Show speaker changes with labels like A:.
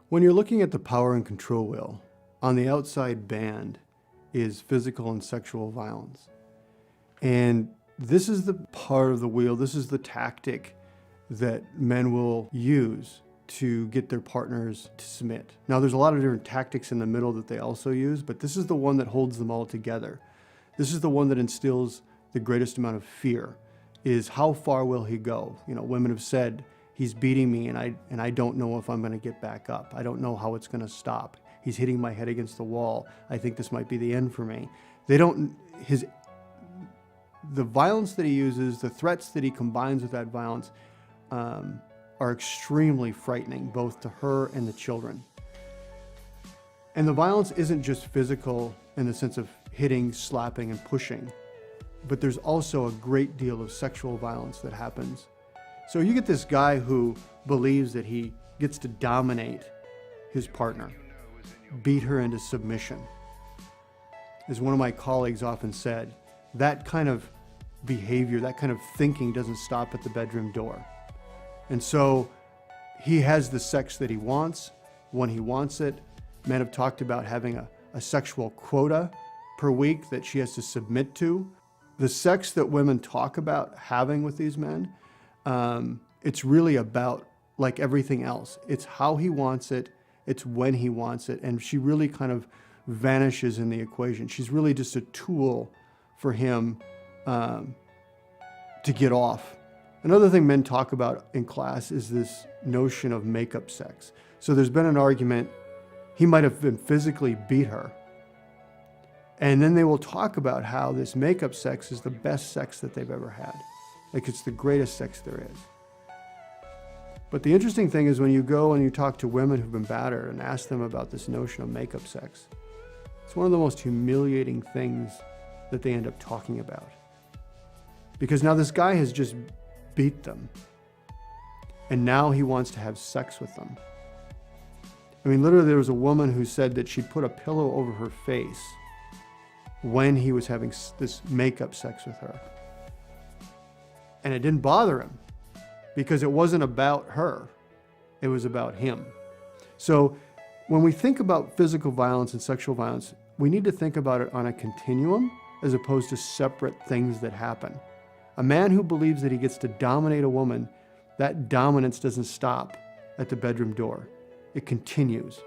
A: When you're looking at the power and control wheel, on the outside band is physical and sexual violence. And this is the part of the wheel, this is the tactic that men will use to get their partners to submit. Now, there's a lot of different tactics in the middle that they also use, but this is the one that holds them all together. This is the one that instills the greatest amount of fear, is how far will he go? You know, women have said, he's beating me and I don't know if I'm gonna get back up. I don't know how it's gonna stop. He's hitting my head against the wall. I think this might be the end for me. The violence that he uses, the threats that he combines with that violence are extremely frightening, both to her and the children. And the violence isn't just physical in the sense of hitting, slapping, and pushing, but there's also a great deal of sexual violence that happens. So you get this guy who believes that he gets to dominate his partner, beat her into submission. As one of my colleagues often said, that kind of behavior, that kind of thinking doesn't stop at the bedroom door. And so he has the sex that he wants when he wants it. Men have talked about having a sexual quota per week that she has to submit to. The sex that women talk about having with these men, it's really about, like everything else, it's how he wants it, it's when he wants it, and she really kind of vanishes in the equation. She's really just a tool for him to get off. Another thing men talk about in class is this notion of makeup sex. So there's been an argument, he might have been physically beat her, and then they will talk about how this makeup sex is the best sex that they've ever had. Like it's the greatest sex there is. But the interesting thing is when you go and you talk to women who've been battered and ask them about this notion of makeup sex, it's one of the most humiliating things that they end up talking about. Because now this guy has just beat them, and now he wants to have sex with them. I mean, literally there was a woman who said that she'd put a pillow over her face when he was having this makeup sex with her. And it didn't bother him because it wasn't about her, it was about him. So when we think about physical violence and sexual violence, we need to think about it on a continuum as opposed to separate things that happen. A man who believes that he gets to dominate a woman, that dominance doesn't stop at the bedroom door. It continues.